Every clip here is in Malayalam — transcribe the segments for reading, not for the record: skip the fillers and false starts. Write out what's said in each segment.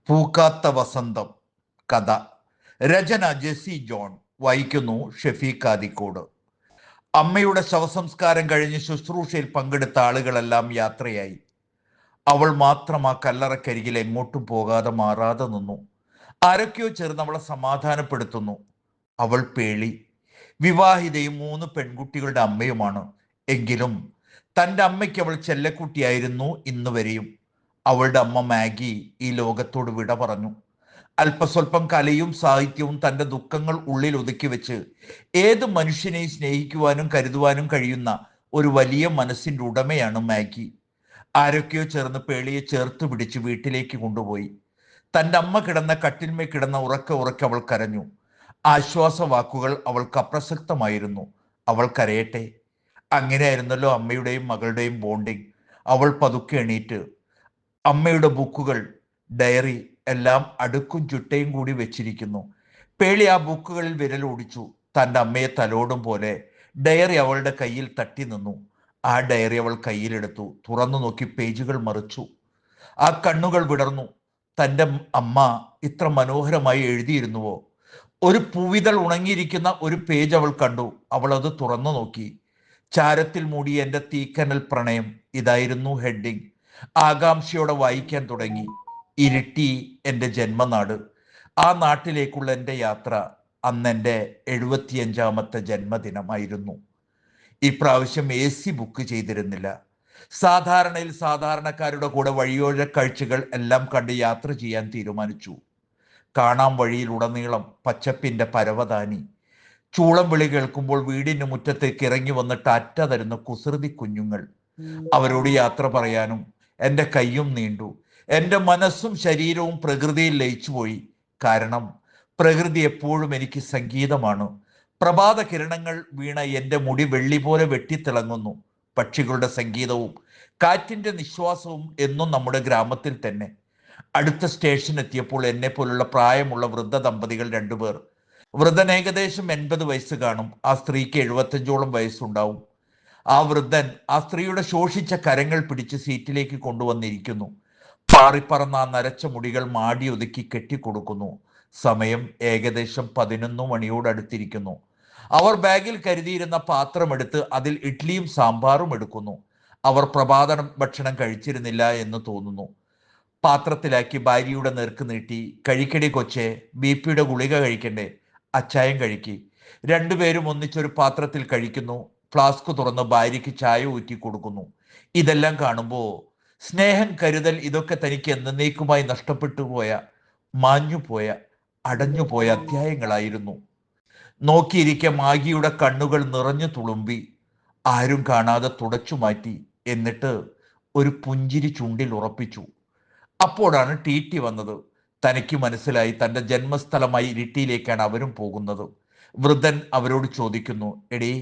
പൂക്കാത്ത വസന്തം. കഥ. രചന ജെസി ജോൺ. വായിക്കുന്നു ഷെഫീഖ് ആദിക്കോട്. അമ്മയുടെ ശവസംസ്കാരം കഴിഞ്ഞ് ശുശ്രൂഷയിൽ പങ്കെടുത്ത ആളുകളെല്ലാം യാത്രയായി. അവൾ മാത്രം ആ കല്ലറക്കരികിൽ എങ്ങോട്ടും പോകാതെ മാറാതെ നിന്നു. ആരൊക്കെയോ ചേർന്ന് അവളെ സമാധാനപ്പെടുത്തുന്നു. അവൾ പേളി. വിവാഹിതയും 3 പെൺകുട്ടികളുടെ അമ്മയുമാണ്. എങ്കിലും തൻ്റെ അമ്മയ്ക്ക് അവൾ ചെല്ലക്കുട്ടിയായിരുന്നു ഇന്ന് വരെയും. അവളുടെ അമ്മ മാഗി ഈ ലോകത്തോട് വിട പറഞ്ഞു. അല്പസ്വല്പം കലയും സാഹിത്യവും തൻ്റെ ദുഃഖങ്ങൾ ഉള്ളിൽ ഒതുക്കി വെച്ച് ഏത് മനുഷ്യനെയും സ്നേഹിക്കുവാനും കരുതുവാനും കഴിയുന്ന ഒരു വലിയ മനസ്സിൻ്റെ ഉടമയാണ് മാഗി. ആരൊക്കെയോ ചേർന്ന് പേളിയെ ചേർത്ത് പിടിച്ച് വീട്ടിലേക്ക് കൊണ്ടുപോയി. തൻ്റെ അമ്മ കിടന്ന കട്ടിന്മേൽ കിടന്ന ഉറക്കെ അവൾ കരഞ്ഞു. ആശ്വാസവാക്കുകൾ അവൾക്ക് അപ്രസക്തമായിരുന്നു. അവൾ കരയട്ടെ. അങ്ങനെയായിരുന്നല്ലോ അമ്മയുടെയും മകളുടെയും ബോണ്ടിങ്. അവൾ പതുക്കെ എണീറ്റ് അമ്മയുടെ ബുക്കുകൾ, ഡയറി എല്ലാം അടുക്കും ചുട്ടയും കൂടി വെച്ചിരിക്കുന്നു. പേളി ആ ബുക്കുകളിൽ വിരലോടിച്ചു. തൻ്റെ അമ്മയെ തലോടും പോലെ ഡയറി അവളുടെ കയ്യിൽ തട്ടി നിന്നു. ആ ഡയറി അവൾ കയ്യിലെടുത്തു. തുറന്നു നോക്കി പേജുകൾ മറിച്ചു. ആ കണ്ണുകൾ വിടർന്നു. തൻ്റെ അമ്മ ഇത്ര മനോഹരമായി എഴുതിയിരുന്നുവോ? ഒരു പൂവിതൾ ഉണങ്ങിയിരിക്കുന്ന ഒരു പേജ് അവൾ കണ്ടു. അവൾ അത് തുറന്നു നോക്കി. ചാരത്തിൽ മൂടിയ എൻ്റെ തീക്കനൽ പ്രണയം, ഇതായിരുന്നു ഹെഡിങ്. ആകാംക്ഷയോടെ വായിക്കാൻ തുടങ്ങി. ഇരിട്ടി എൻ്റെ ജന്മനാട്. ആ നാട്ടിലേക്കുള്ള എൻ്റെ യാത്ര. അന്ന് എൻ്റെ 75ാമത്തെ ജന്മദിനമായിരുന്നു. ഇപ്രാവശ്യം AC ബുക്ക് ചെയ്തിരുന്നില്ല. സാധാരണയിൽ സാധാരണക്കാരുടെ കൂടെ വഴിയോര കാഴ്ചകൾ എല്ലാം കണ്ട് യാത്ര ചെയ്യാൻ തീരുമാനിച്ചു. കാണാം വഴിയിലുടനീളം പച്ചപ്പിൻ്റെ പരവതാനി. ചൂളം വിളി കേൾക്കുമ്പോൾ വീടിന് മുറ്റത്തേക്ക് ഇറങ്ങി വന്നിട്ട് അറ്റ തരുന്ന കുസൃതി കുഞ്ഞുങ്ങൾ. അവരോട് യാത്ര പറയാനും എൻ്റെ കയ്യും നീണ്ടു. എൻ്റെ മനസ്സും ശരീരവും പ്രകൃതിയിൽ ലയിച്ചുപോയി. കാരണം പ്രകൃതി എപ്പോഴും എനിക്ക് സംഗീതമാണ്. പ്രഭാത കിരണങ്ങൾ വീണ എൻ്റെ മുടി വെള്ളി പോലെ വെട്ടിത്തിളങ്ങുന്നു. പക്ഷികളുടെ സംഗീതവും കാറ്റിൻ്റെ നിശ്വാസവും എന്നും നമ്മുടെ ഗ്രാമത്തിൽ തന്നെ. അടുത്ത സ്റ്റേഷൻ എത്തിയപ്പോൾ എന്നെ പോലുള്ള പ്രായമുള്ള വൃദ്ധ ദമ്പതികൾ 2 പേർ. വൃദ്ധൻ ഏകദേശം 80 വയസ്സ് കാണും. ആ സ്ത്രീക്ക് 75ഓളം വയസ്സുണ്ടാവും. ആ വൃദ്ധൻ ആ സ്ത്രീയുടെ ശോഷിച്ച കരങ്ങൾ പിടിച്ച് സീറ്റിലേക്ക് കൊണ്ടുവന്നിരിക്കുന്നു. പാറിപ്പറന്ന ആ നരച്ച മുടികൾ മാടി ഒതുക്കി കെട്ടിക്കൊടുക്കുന്നു. സമയം ഏകദേശം 11 മണിയോടടുത്തിരിക്കുന്നു. അവർ ബാഗിൽ കരുതിയിരുന്ന പാത്രമെടുത്ത് അതിൽ ഇഡ്ഡലിയും സാമ്പാറും എടുക്കുന്നു. അവർ പ്രഭാത ഭക്ഷണം കഴിച്ചിരുന്നില്ല എന്ന് തോന്നുന്നു. പാത്രത്തിലാക്കി ഭാര്യയുടെ നേർക്ക് നീട്ടി. കഴിക്കടി കൊച്ചേ, BP ഗുളിക കഴിക്കണ്ടേ? അച്ചായം കഴിക്കി. 2 പേരും ഒന്നിച്ചൊരു പാത്രത്തിൽ കഴിക്കുന്നു. ഫ്ലാസ്ക് തുറന്ന് ഭാര്യയ്ക്ക് ചായ ഊറ്റി കൊടുക്കുന്നു. ഇതെല്ലാം കാണുമ്പോൾ സ്നേഹം, കരുതൽ, ഇതൊക്കെ തനിക്ക് എന്നേക്കുമായി നഷ്ടപ്പെട്ടു പോയ, മാഞ്ഞുപോയ, അടഞ്ഞുപോയ അധ്യായങ്ങളായിരുന്നു. നോക്കിയിരിക്കെ മാഗിയുടെ കണ്ണുകൾ നിറഞ്ഞു തുളുമ്പി. ആരും കാണാതെ തുടച്ചു മാറ്റി. എന്നിട്ട് ഒരു പുഞ്ചിരി ചുണ്ടിൽ ഉറപ്പിച്ചു. അപ്പോഴാണ് TT വന്നത്. തനിക്ക് മനസ്സിലായി തൻ്റെ ജന്മസ്ഥലമായി ഇരിട്ടിയിലേക്കാണ് അവരും പോകുന്നത്. വൃദ്ധൻ അവരോട് ചോദിക്കുന്നു, എടീ,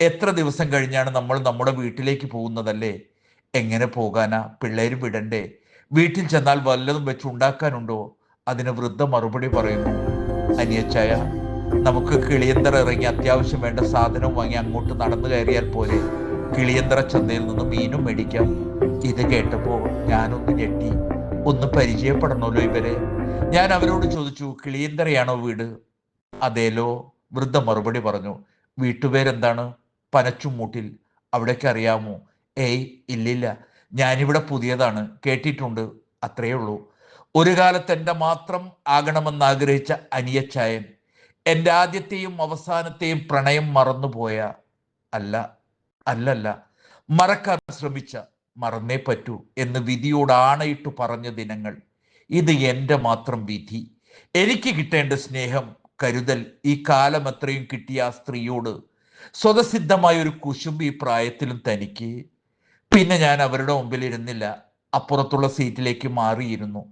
എത്ര ദിവസം കഴിഞ്ഞാണ് നമ്മൾ നമ്മുടെ വീട്ടിലേക്ക് പോകുന്നതല്ലേ? എങ്ങനെ പോകാനാ? പിള്ളേര് വിടണ്ടേ? വീട്ടിൽ ചെന്നാൽ വല്ലതും വെച്ച് ഉണ്ടാക്കാനുണ്ടോ? അതിന് വൃദ്ധ മറുപടി പറയുന്നു, അനിയച്ചായ, നമുക്ക് കിളിയന്തറ ഇറങ്ങി അത്യാവശ്യം വേണ്ട സാധനം വാങ്ങി അങ്ങോട്ട് നടന്നു കയറിയാൽ പോലെ. കിളിയന്തറ ചന്തയിൽ നിന്ന് മീനും മേടിക്കാം. ഇത് കേട്ടപ്പോൾ ഞാനൊന്ന് ഞെട്ടി. ഒന്ന് പരിചയപ്പെടണമല്ലോ ഇവരെ. ഞാൻ അവരോട് ചോദിച്ചു, കിളിയന്തറയാണോ വീട്? അതേലോ. വൃദ്ധ മറുപടി പറഞ്ഞു. വീട്ടുപേരെന്താണ്? പനച്ചുമൂട്ടിൽ. അവിടേക്ക് അറിയാമോ? ഏയ് ഇല്ലില്ല, ഞാനിവിടെ പുതിയതാണ്. കേട്ടിട്ടുണ്ട്, അത്രയേ ഉള്ളൂ. ഒരു കാലത്ത് എൻ്റെ മാത്രം ആകണമെന്നാഗ്രഹിച്ച അനിയച്ചായൻ. എൻ്റെ ആദ്യത്തെയും അവസാനത്തെയും പ്രണയം മറന്നുപോയ, അല്ല അല്ലല്ല, മറക്കാൻ ശ്രമിച്ച, മറന്നേ പറ്റൂ എന്ന് വിധിയോട് ആണയിട്ട് പറഞ്ഞ ദിനങ്ങൾ. ഇത് എൻ്റെ മാത്രം വിധി. എനിക്ക് കിട്ടേണ്ട സ്നേഹം, കരുതൽ ഈ കാലം അത്രയും കിട്ടിയ ആ സ്ത്രീയോട് സ്വതസിദ്ധമായ ഒരു കുശുമ്പ് ഈ പ്രായത്തിലും തനിക്ക്. പിന്നെ ഞാൻ അവരുടെ മുമ്പിൽ ഇരുന്നില്ല. അപ്പുറത്തുള്ള സീറ്റിലേക്ക് മാറിയിരുന്നു.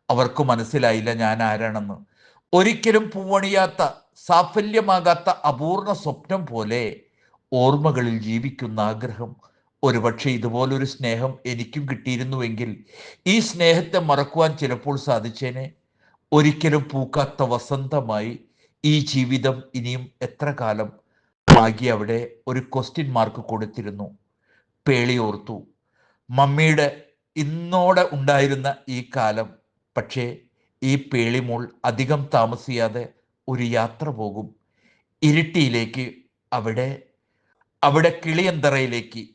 അവർക്ക് മനസ്സിലായില്ല ഞാൻ ആരാണെന്ന്. ഒരിക്കലും പൂവണിയാത്ത, സാഫല്യമാകാത്ത അപൂർണ സ്വപ്നം പോലെ ഓർമ്മകളിൽ ജീവിക്കുന്ന ആഗ്രഹം. ഒരുപക്ഷെ ഇതുപോലൊരു സ്നേഹം എനിക്കും കിട്ടിയിരുന്നുവെങ്കിൽ ഈ സ്നേഹത്തെ മറക്കുവാൻ ചിലപ്പോൾ സാധിച്ചേനെ. ഒരിക്കലും പൂക്കാത്ത വസന്തമായി ഈ ജീവിതം ഇനിയും എത്ര കാലം? ഭാഗ്യ അവിടെ ഒരു ക്വസ്റ്റ്യൻ മാർക്ക് കൊടുത്തിരുന്നു. പേളി ഓർത്തു, മമ്മിയുടെ ഇന്നോടെ ഉണ്ടായിരുന്ന ഈ കാലം. പക്ഷേ ഈ പേളിമോൾ അധികം താമസിയാതെ ഒരു യാത്ര പോകും. ഇരിട്ടിയിലേക്ക്, അവിടെ കിളിയന്തറയിലേക്ക്,